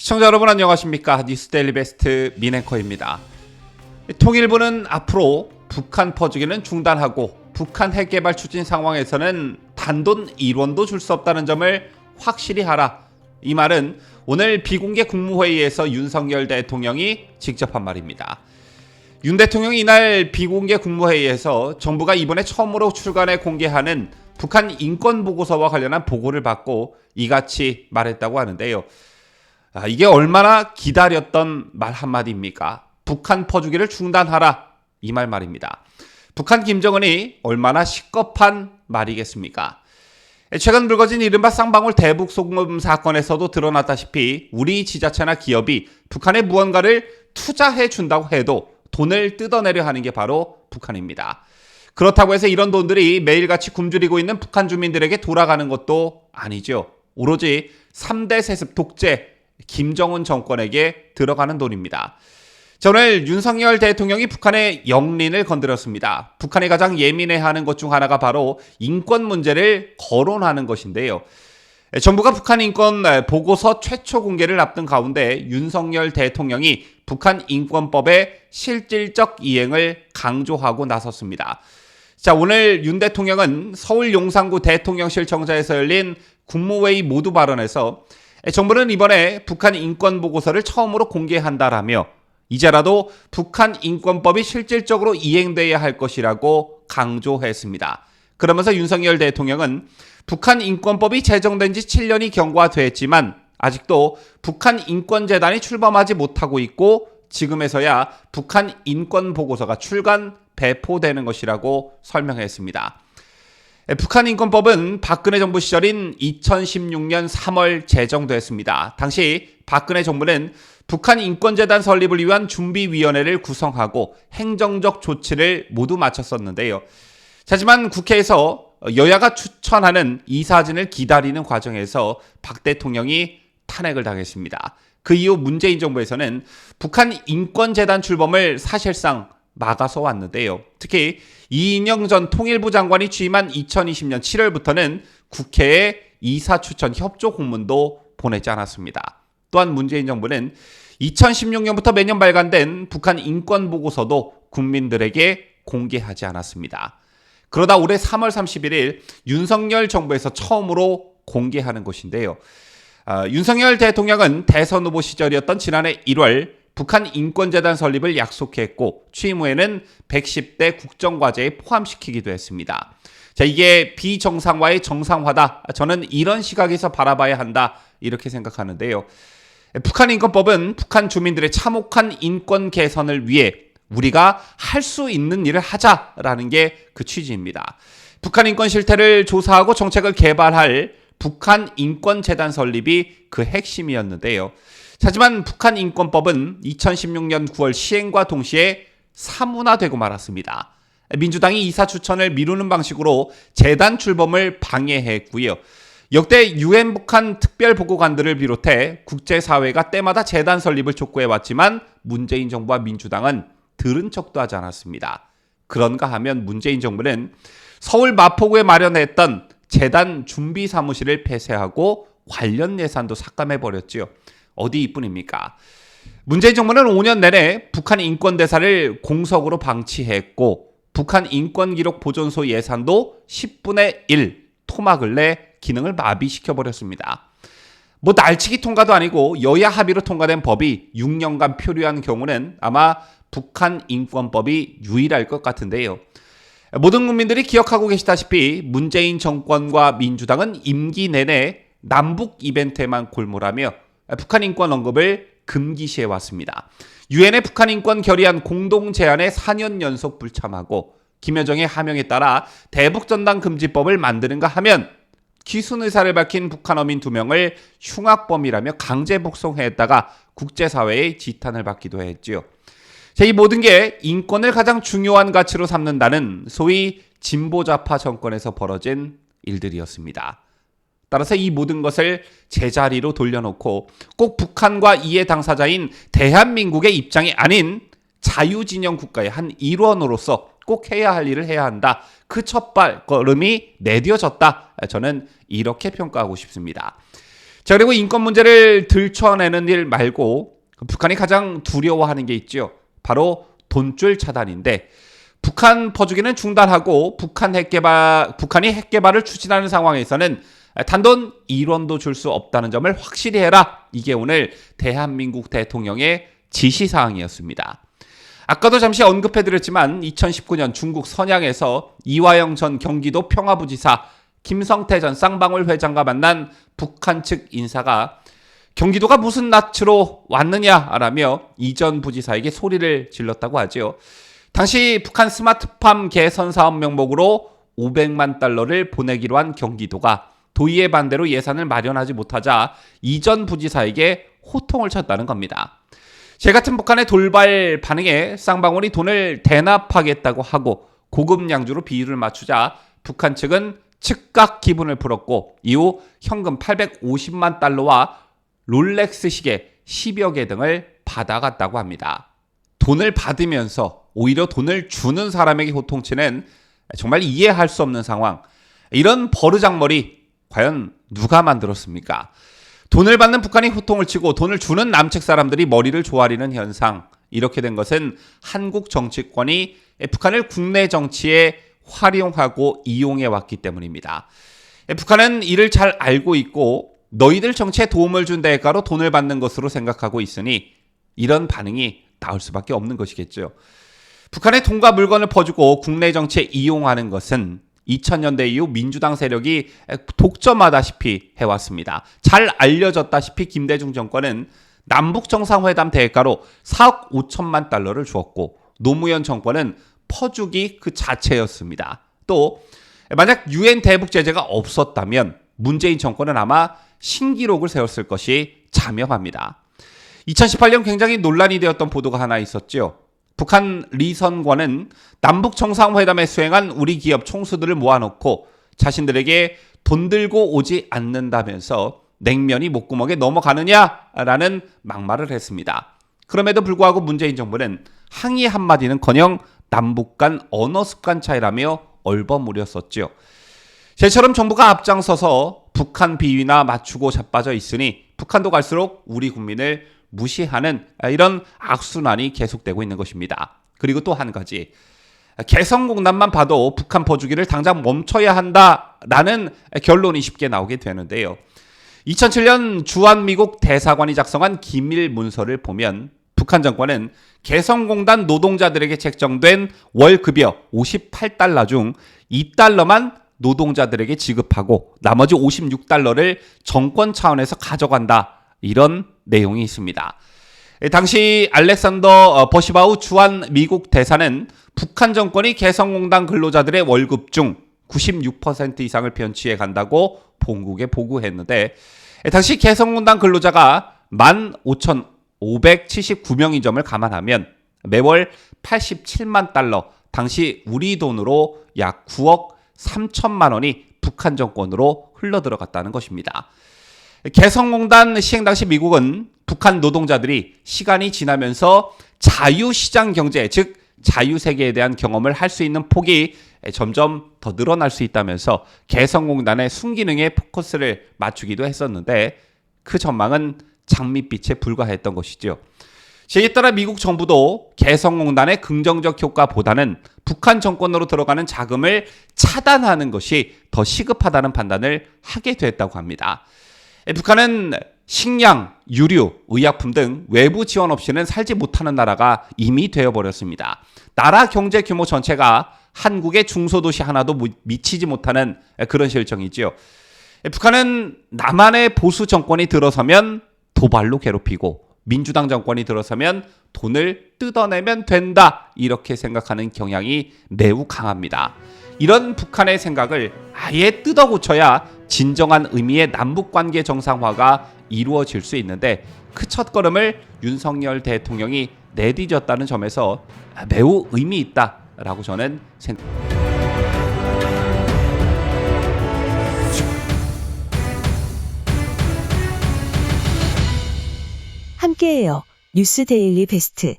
시청자 여러분 안녕하십니까? 뉴스데일리 베스트 민앵커입니다. 통일부는 앞으로 북한 퍼주기는 중단하고 북한 핵개발 추진 상황에서는 단돈 1원도 줄 수 없다는 점을 확실히 하라. 이 말은 오늘 비공개 국무회의에서 윤석열 대통령이 직접 한 말입니다. 윤 대통령이 이날 비공개 국무회의에서 정부가 이번에 처음으로 출간해 공개하는 북한 인권보고서와 관련한 보고를 받고 이같이 말했다고 하는데요. 이게 얼마나 기다렸던 말 한마디입니까? 북한 퍼주기를 중단하라. 이 말입니다. 북한 김정은이 얼마나 시급한 말이겠습니까? 최근 불거진 이른바 쌍방울 대북 송금 사건에서도 드러났다시피 우리 지자체나 기업이 북한에 무언가를 투자해 준다고 해도 돈을 뜯어내려 하는 게 바로 북한입니다. 그렇다고 해서 이런 돈들이 매일같이 굶주리고 있는 북한 주민들에게 돌아가는 것도 아니죠. 오로지 3대 세습 독재 김정은 정권에게 들어가는 돈입니다. 자, 오늘 윤석열 대통령이 북한의 영린을 건드렸습니다. 북한이 가장 예민해하는 것 중 하나가 바로 인권 문제를 거론하는 것인데요. 정부가 북한 인권 보고서 최초 공개를 앞둔 가운데 윤석열 대통령이 북한 인권법의 실질적 이행을 강조하고 나섰습니다. 자, 오늘 윤 대통령은 서울 용산구 대통령실 청사에서 열린 국무회의 모두 발언에서 정부는 이번에 북한 인권보고서를 처음으로 공개한다라며 이제라도 북한 인권법이 실질적으로 이행돼야 할 것이라고 강조했습니다. 그러면서 윤석열 대통령은 북한 인권법이 제정된 지 7년이 경과됐지만 아직도 북한 인권재단이 출범하지 못하고 있고 지금에서야 북한 인권보고서가 출간 배포되는 것이라고 설명했습니다. 북한 인권법은 박근혜 정부 시절인 2016년 3월 제정됐습니다. 당시 박근혜 정부는 북한 인권재단 설립을 위한 준비위원회를 구성하고 행정적 조치를 모두 마쳤었는데요. 하지만 국회에서 여야가 추천하는 이사진을 기다리는 과정에서 박 대통령이 탄핵을 당했습니다. 그 이후 문재인 정부에서는 북한 인권재단 출범을 사실상 막아서 왔는데요. 특히 이인영 전 통일부 장관이 취임한 2020년 7월부터는 국회에 이사 추천 협조 공문도 보내지 않았습니다. 또한 문재인 정부는 2016년부터 매년 발간된 북한 인권 보고서도 국민들에게 공개하지 않았습니다. 그러다 올해 3월 31일 윤석열 정부에서 처음으로 공개하는 것인데요. 윤석열 대통령은 대선 후보 시절이었던 지난해 1월 북한 인권재단 설립을 약속했고 취임 후에는 110대 국정과제에 포함시키기도 했습니다. 자, 이게 비정상화의 정상화다. 저는 이런 시각에서 바라봐야 한다. 이렇게 생각하는데요. 북한 인권법은 북한 주민들의 참혹한 인권 개선을 위해 우리가 할 수 있는 일을 하자라는 게 그 취지입니다. 북한 인권 실태를 조사하고 정책을 개발할 북한 인권재단 설립이 그 핵심이었는데요. 하지만 북한 인권법은 2016년 9월 시행과 동시에 사문화되고 말았습니다. 민주당이 이사 추천을 미루는 방식으로 재단 출범을 방해했고요. 역대 유엔 북한 특별보고관들을 비롯해 국제사회가 때마다 재단 설립을 촉구해왔지만 문재인 정부와 민주당은 들은 척도 하지 않았습니다. 그런가 하면 문재인 정부는 서울 마포구에 마련했던 재단 준비 사무실을 폐쇄하고 관련 예산도 삭감해버렸지요. 어디 이뿐입니까? 문재인 정부는 5년 내내 북한 인권대사를 공석으로 방치했고 북한 인권기록 보존소 예산도 10분의 1 토막을 내 기능을 마비시켜버렸습니다. 뭐 날치기 통과도 아니고 여야 합의로 통과된 법이 6년간 표류한 경우는 아마 북한 인권법이 유일할 것 같은데요. 모든 국민들이 기억하고 계시다시피 문재인 정권과 민주당은 임기 내내 남북 이벤트에만 골몰하며 북한 인권 언급을 금기시해왔습니다. 유엔의 북한 인권 결의안 공동 제안에 4년 연속 불참하고 김여정의 하명에 따라 대북전단 금지법을 만드는가 하면 기순 의사를 밝힌 북한 어민 2명을 흉악범이라며 강제 복송했다가 국제사회의 지탄을 받기도 했지요. 이 모든 게 인권을 가장 중요한 가치로 삼는다는 소위 진보좌파 정권에서 벌어진 일들이었습니다. 따라서 이 모든 것을 제자리로 돌려놓고 꼭 북한과 이해 당사자인 대한민국의 입장이 아닌 자유진영 국가의 한 일원으로서 꼭 해야 할 일을 해야 한다. 그 첫발걸음이 내디뎌졌다. 저는 이렇게 평가하고 싶습니다. 자, 그리고 인권 문제를 들춰내는 일 말고 북한이 가장 두려워하는 게 있죠. 바로 돈줄 차단인데, 북한 퍼주기는 중단하고 북한이 핵개발을 추진하는 상황에서는 단돈 1원도 줄 수 없다는 점을 확실히 해라. 이게 오늘 대한민국 대통령의 지시사항이었습니다. 아까도 잠시 언급해드렸지만 2019년 중국 선양에서 이화영 전 경기도 평화부지사, 김성태 전 쌍방울 회장과 만난 북한 측 인사가 경기도가 무슨 낯으로 왔느냐라며 이 전 부지사에게 소리를 질렀다고 하죠. 당시 북한 스마트팜 개선 사업 명목으로 500만 달러를 보내기로 한 경기도가 도의회 반대로 예산을 마련하지 못하자 이 전 부지사에게 호통을 쳤다는 겁니다. 제 같은 북한의 돌발 반응에 쌍방울이 돈을 대납하겠다고 하고 고급 양주로 비율을 맞추자 북한 측은 즉각 기분을 풀었고 이후 현금 850만 달러와 롤렉스 시계 10여 개 등을 받아갔다고 합니다. 돈을 받으면서 오히려 돈을 주는 사람에게 호통치는 정말 이해할 수 없는 상황. 이런 버르장머리 과연 누가 만들었습니까? 돈을 받는 북한이 호통을 치고 돈을 주는 남측 사람들이 머리를 조아리는 현상. 이렇게 된 것은 한국 정치권이 북한을 국내 정치에 활용하고 이용해 왔기 때문입니다. 북한은 이를 잘 알고 있고 너희들 정치에 도움을 준 대가로 돈을 받는 것으로 생각하고 있으니 이런 반응이 나올 수밖에 없는 것이겠죠. 북한의 돈과 물건을 퍼주고 국내 정치에 이용하는 것은 2000년대 이후 민주당 세력이 독점하다시피 해왔습니다. 잘 알려졌다시피 김대중 정권은 남북정상회담 대가로 4억 5천만 달러를 주었고 노무현 정권은 퍼주기 그 자체였습니다. 또 만약 유엔 대북 제재가 없었다면 문재인 정권은 아마 신기록을 세웠을 것이 자명합니다. 2018년 굉장히 논란이 되었던 보도가 하나 있었죠. 북한 리선관은 남북 정상회담에 수행한 우리 기업 총수들을 모아놓고 자신들에게 돈 들고 오지 않는다면서 냉면이 목구멍에 넘어가느냐라는 막말을 했습니다. 그럼에도 불구하고 문재인 정부는 항의 한마디는커녕 남북 간 언어 습관 차이라며 얼버무렸었죠. 제처럼 정부가 앞장서서 북한 비위나 맞추고 자빠져 있으니 북한도 갈수록 우리 국민을 무시하는 이런 악순환이 계속되고 있는 것입니다. 그리고 또 한 가지, 개성공단만 봐도 북한 퍼주기를 당장 멈춰야 한다라는 결론이 쉽게 나오게 되는데요. 2007년 주한미국 대사관이 작성한 기밀 문서를 보면 북한 정권은 개성공단 노동자들에게 책정된 월급여 58달러 중 2달러만 노동자들에게 지급하고 나머지 56달러를 정권 차원에서 가져간다. 이런 내용이 있습니다. 당시 알렉산더 버시바우 주한 미국 대사는 북한 정권이 개성공단 근로자들의 월급 중 96% 이상을 편취해 간다고 본국에 보고했는데 당시 개성공단 근로자가 15,579명인 점을 감안하면 매월 87만 달러, 당시 우리 돈으로 약 9억 3천만 원이 북한 정권으로 흘러들어갔다는 것입니다. 개성공단 시행 당시 미국은 북한 노동자들이 시간이 지나면서 자유시장 경제, 즉 자유세계에 대한 경험을 할 수 있는 폭이 점점 더 늘어날 수 있다면서 개성공단의 순기능에 포커스를 맞추기도 했었는데 그 전망은 장밋빛에 불과했던 것이죠. 이에 따라 미국 정부도 개성공단의 긍정적 효과보다는 북한 정권으로 들어가는 자금을 차단하는 것이 더 시급하다는 판단을 하게 됐다고 합니다. 북한은 식량, 유류, 의약품 등 외부 지원 없이는 살지 못하는 나라가 이미 되어버렸습니다. 나라 경제 규모 전체가 한국의 중소도시 하나도 미치지 못하는 그런 실정이지요. 북한은 남한의 보수 정권이 들어서면 도발로 괴롭히고 민주당 정권이 들어서면 돈을 뜯어내면 된다, 이렇게 생각하는 경향이 매우 강합니다. 이런 북한의 생각을 아예 뜯어고쳐야 진정한 의미의 남북관계 정상화가 이루어질 수 있는데 그 첫걸음을 윤석열 대통령이 내디뎠다는 점에서 매우 의미 있다라고 저는 생각합니다. 함께해요. 뉴스 데일리 베스트.